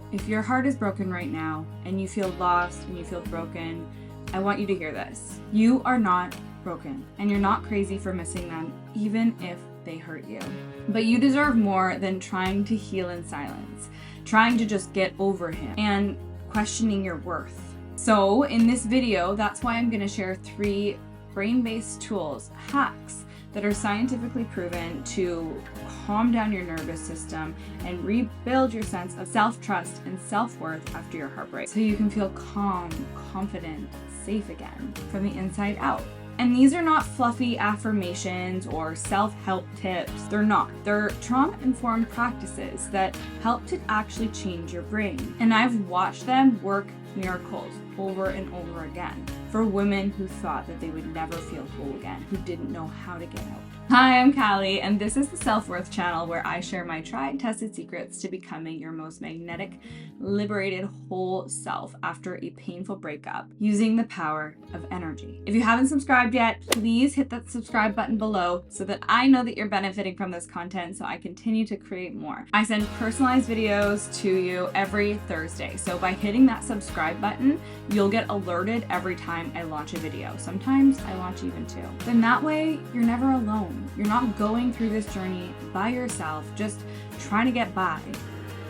If your heart is broken right now and you feel lost and you feel broken, I want you to hear this. You are not broken and you're not crazy for missing them, even if they hurt you. But you deserve more than trying to heal in silence, trying to just get over him and questioning your worth. So in this video, that's why I'm going to share 3 brain-based tools, hacks that are scientifically proven to calm down your nervous system and rebuild your sense of self-trust and self-worth after your heartbreak, so you can feel calm, confident, safe again from the inside out. And these are not fluffy affirmations or self-help tips. They're not. They're trauma-informed practices that help to actually change your brain. And I've watched them work miracles over and over again for women who thought that they would never feel whole again, who didn't know how to get out. Hi, I'm Callie, and this is the Self-Worth channel where I share my tried and tested secrets to becoming your most magnetic, liberated, whole self after a painful breakup using the power of energy. If you haven't subscribed yet, please hit that subscribe button below so that I know that you're benefiting from this content so I continue to create more. I send personalized videos to you every Thursday, so by hitting that subscribe button, you'll get alerted every time I launch a video. Sometimes I launch even 2. Then that way, you're never alone. You're not going through this journey by yourself, just trying to get by.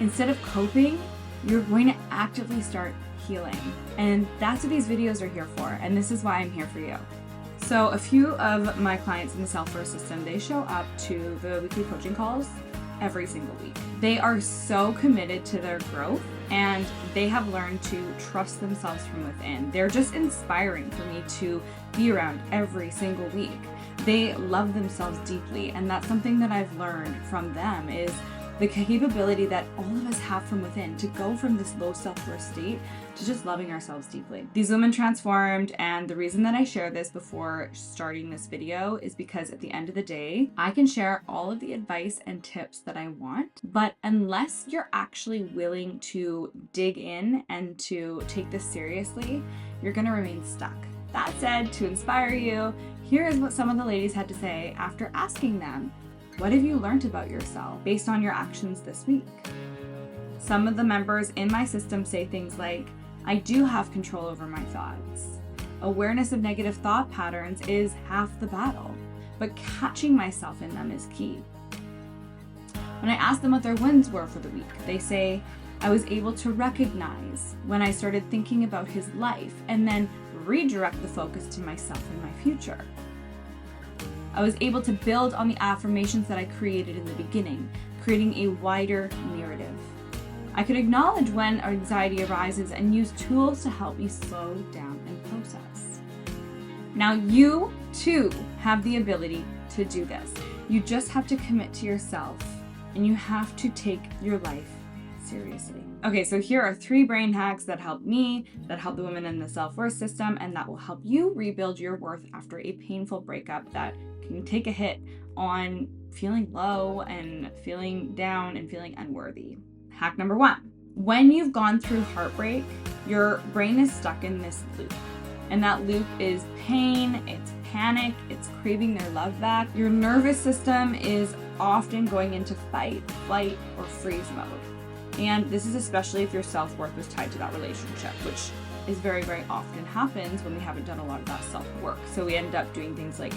Instead of coping, you're going to actively start healing. And that's what these videos are here for, and this is why I'm here for you. So a few of my clients in the Self-Worth system, they show up to the weekly coaching calls every single week. They are so committed to their growth and they have learned to trust themselves from within. They're just inspiring for me to be around every single week. They love themselves deeply, and that's something that I've learned from them is the capability that all of us have from within to go from this low self-worth state to just loving ourselves deeply. These women transformed, and the reason that I share this before starting this video is because at the end of the day, I can share all of the advice and tips that I want, but unless you're actually willing to dig in and to take this seriously, you're gonna remain stuck. That said, to inspire you, here is what some of the ladies had to say after asking them, what have you learned about yourself based on your actions this week? Some of the members in my system say things like, I do have control over my thoughts. Awareness of negative thought patterns is half the battle, but catching myself in them is key. When I asked them what their wins were for the week, they say, I was able to recognize when I started thinking about his life and then redirect the focus to myself and my future. I was able to build on the affirmations that I created in the beginning, creating a wider narrative. I could acknowledge when anxiety arises and use tools to help me slow down and process. Now you too have the ability to do this. You just have to commit to yourself and you have to take your life seriously. Okay, so here are 3 brain hacks that help me, that help the women in the Self-Worth system, and that will help you rebuild your worth after a painful breakup that can take a hit on feeling low and feeling down and feeling unworthy. Hack number 1. When you've gone through heartbreak, your brain is stuck in this loop. And that loop is pain, it's panic, it's craving their love back. Your nervous system is often going into fight, flight, or freeze mode. And this is especially if your self-worth was tied to that relationship, which is very, very often happens when we haven't done a lot of that self-work. So we end up doing things like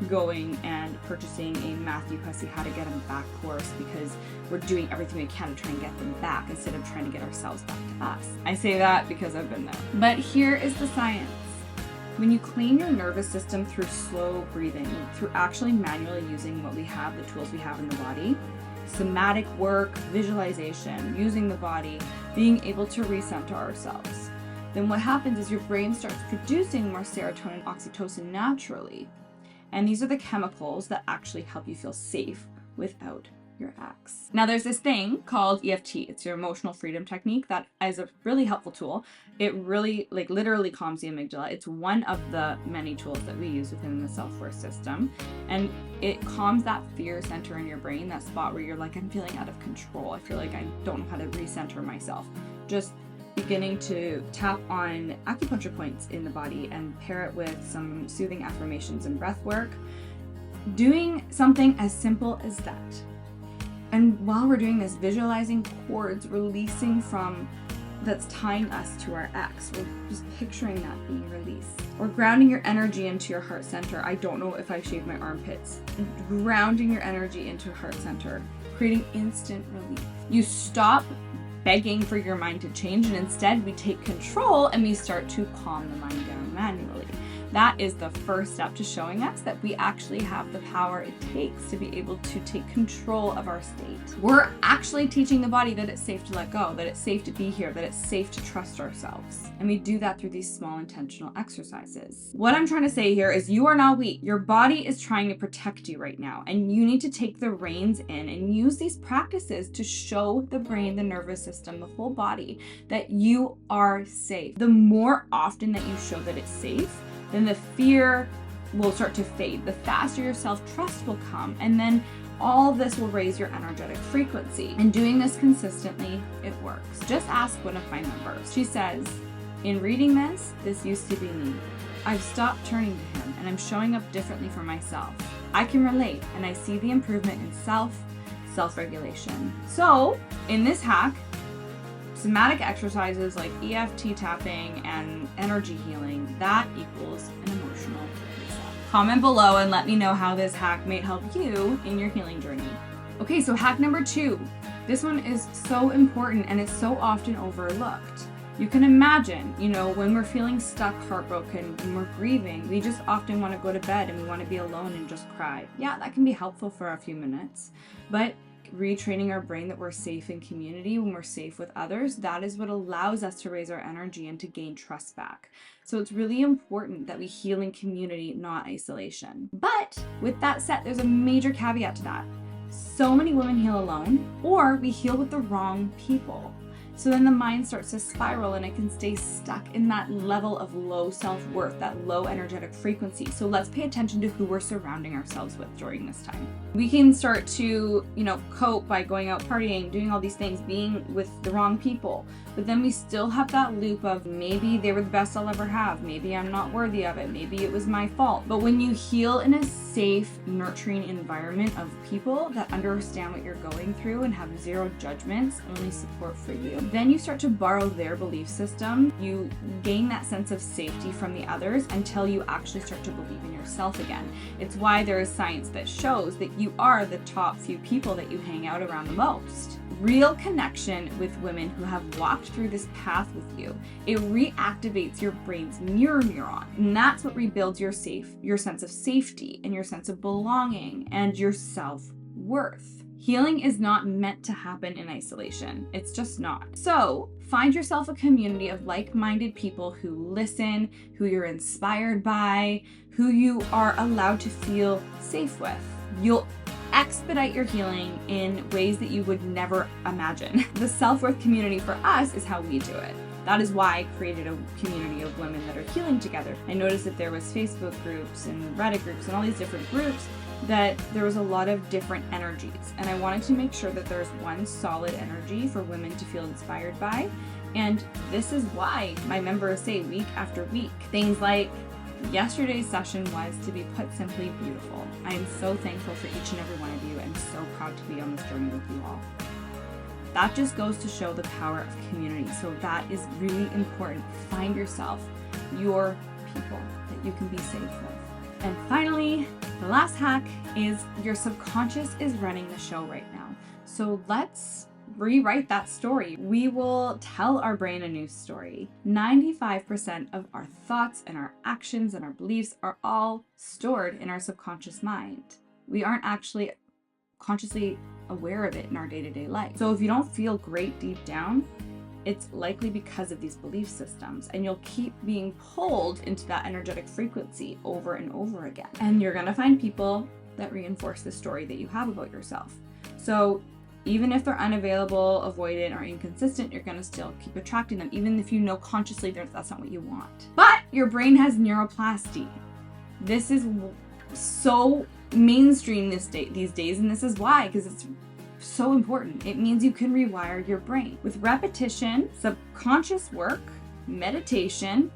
going and purchasing a Matthew Hussey How to Get Them Back course because we're doing everything we can to try and get them back instead of trying to get ourselves back to us. I say that because I've been there. But here is the science. When you clean your nervous system through slow breathing, through actually manually using what we have, the tools we have in the body, somatic work, visualization, using the body, being able to recenter ourselves, then what happens is your brain starts producing more serotonin and oxytocin naturally. And these are the chemicals that actually help you feel safe without your ex. Now there's this thing called EFT. It's your emotional freedom technique that is a really helpful tool. It really literally calms the amygdala. It's one of the many tools that we use within the Self-Worth system. And it calms that fear center in your brain, that spot where you're like, I'm feeling out of control. I feel like I don't know how to recenter myself. Just beginning to tap on acupuncture points in the body and pair it with some soothing affirmations and breath work. Doing something as simple as that And while we're doing this, visualizing cords releasing from that's tying us to our ex. We're just picturing that being released. Or grounding your energy into your heart center. I don't know if I shaved my armpits. Grounding your energy into heart center, creating instant relief. You stop begging for your mind to change, and instead we take control and we start to calm the mind down manually. That is the first step to showing us that we actually have the power it takes to be able to take control of our state. We're actually teaching the body that it's safe to let go, that it's safe to be here, that it's safe to trust ourselves. And we do that through these small intentional exercises. What I'm trying to say here is you are not weak. Your body is trying to protect you right now, and you need to take the reins in and use these practices to show the brain, the nervous system, the whole body that you are safe. The more often that you show that it's safe, then the fear will start to fade. The faster your self-trust will come, and then all of this will raise your energetic frequency. And doing this consistently, it works. Just ask one of my members. She says, in reading this used to be me. I've stopped turning to him, and I'm showing up differently for myself. I can relate, and I see the improvement in self-regulation. So, in this hack, somatic exercises like EFT tapping and energy healing, that equals an emotional reset. Comment below and let me know how this hack may help you in your healing journey. Okay, so hack number 2. This one is so important and it's so often overlooked. You can imagine, when we're feeling stuck, heartbroken, when we're grieving, we just often want to go to bed and we want to be alone and just cry. Yeah, that can be helpful for a few minutes, but retraining our brain that we're safe in community, when we're safe with others, that is what allows us to raise our energy and to gain trust back. So it's really important that we heal in community, not isolation. But with that said, there's a major caveat to that. So many women heal alone, or we heal with the wrong people. So then the mind starts to spiral and it can stay stuck in that level of low self-worth, that low energetic frequency. So let's pay attention to who we're surrounding ourselves with during this time. We can start to, cope by going out partying, doing all these things, being with the wrong people. But then we still have that loop of maybe they were the best I'll ever have. Maybe I'm not worthy of it. Maybe it was my fault. But when you heal in a safe, nurturing environment of people that understand what you're going through and have zero judgments, only support for you, then you start to borrow their belief system. You gain that sense of safety from the others until you actually start to believe in yourself again. It's why there is science that shows that you are the top few people that you hang out around the most. Real connection with women who have walked through this path with you. It reactivates your brain's mirror neuron, and that's what rebuilds your sense of safety and your sense of belonging and your self-worth. Healing is not meant to happen in isolation. It's just not. So find yourself a community of like-minded people who listen, who you're inspired by, who you are allowed to feel safe with. You'll expedite your healing in ways that you would never imagine. The self-worth community for us is how we do it. That is why I created a community of women that are healing together. I noticed that there was Facebook groups and Reddit groups and all these different groups, that there was a lot of different energies. And I wanted to make sure that there's one solid energy for women to feel inspired by. And this is why my members say week after week, things like, yesterday's session was, to be put simply, beautiful. I am so thankful for each and every one of you and so proud to be on this journey with you all. That just goes to show the power of community. So that is really important. Find yourself, your people that you can be safe with. And finally, the last hack is your subconscious is running the show right now. So let's rewrite that story. We will tell our brain a new story. 95% of our thoughts and our actions and our beliefs are all stored in our subconscious mind. We aren't actually consciously aware of it in our day-to-day life. So if you don't feel great deep down, it's likely because of these belief systems, and you'll keep being pulled into that energetic frequency over and over again. And you're gonna find people that reinforce the story that you have about yourself. So even if they're unavailable, avoidant, or inconsistent, you're gonna still keep attracting them, even if you know consciously that's not what you want. But your brain has neuroplasty. This is so mainstream these days, and this is why, because it's so important. It means you can rewire your brain. With repetition, subconscious work, meditation,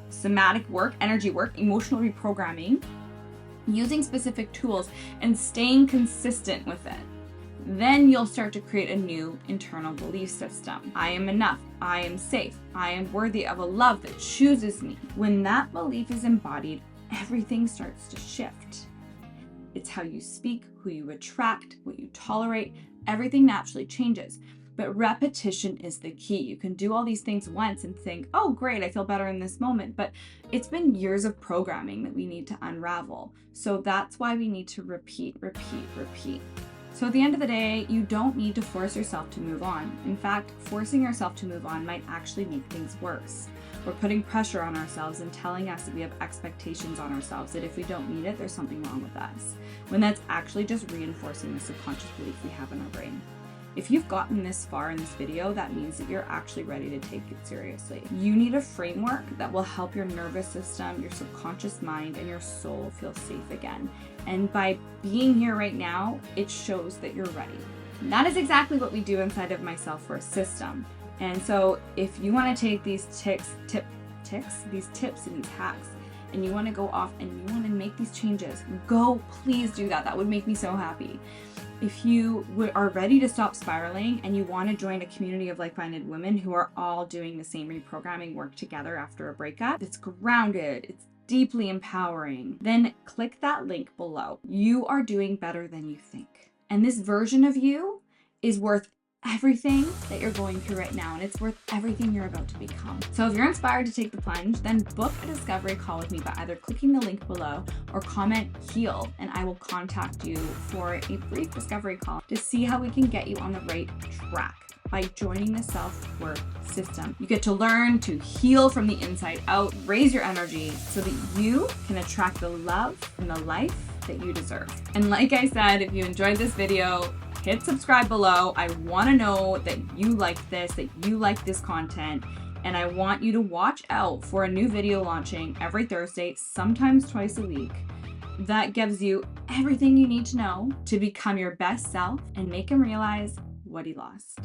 somatic work, energy work, emotional reprogramming, using specific tools, and staying consistent with it, then you'll start to create a new internal belief system. I am enough. I am safe. I am worthy of a love that chooses me. When that belief is embodied, everything starts to shift. It's how you speak, who you attract, what you tolerate. Everything naturally changes. But repetition is the key. You can do all these things once and think, oh, great, I feel better in this moment. But it's been years of programming that we need to unravel. So that's why we need to repeat, repeat, repeat. So at the end of the day, you don't need to force yourself to move on. In fact, forcing yourself to move on might actually make things worse. We're putting pressure on ourselves and telling us that we have expectations on ourselves, that if we don't meet it, there's something wrong with us, when that's actually just reinforcing the subconscious belief we have in our brain. If you've gotten this far in this video, that means that you're actually ready to take it seriously. You need a framework that will help your nervous system, your subconscious mind, and your soul feel safe again. And by being here right now, it shows that you're ready. And that is exactly what we do inside of my self-worth system. And so if you want to take these tips and these hacks, and you want to go off and you want to make these changes, go, please do that. That would make me so happy. If you are ready to stop spiraling and you want to join a community of like-minded women who are all doing the same reprogramming work together after a breakup, it's grounded, it's deeply empowering, then click that link below. You are doing better than you think. And this version of you is worth everything that you're going through right now, and it's worth everything you're about to become. So if you're inspired to take the plunge, then book a discovery call with me by either clicking the link below or comment heal, and I will contact you for a brief discovery call to see how we can get you on the right track. By joining the self-worth system, you get to learn to heal from the inside out, raise your energy so that you can attract the love and the life that you deserve. And like I said, if you enjoyed this video, hit subscribe below. I want to know that you like this, that you like this content, and I want you to watch out for a new video launching every Thursday, sometimes twice a week, that gives you everything you need to know to become your best self and make him realize what he lost.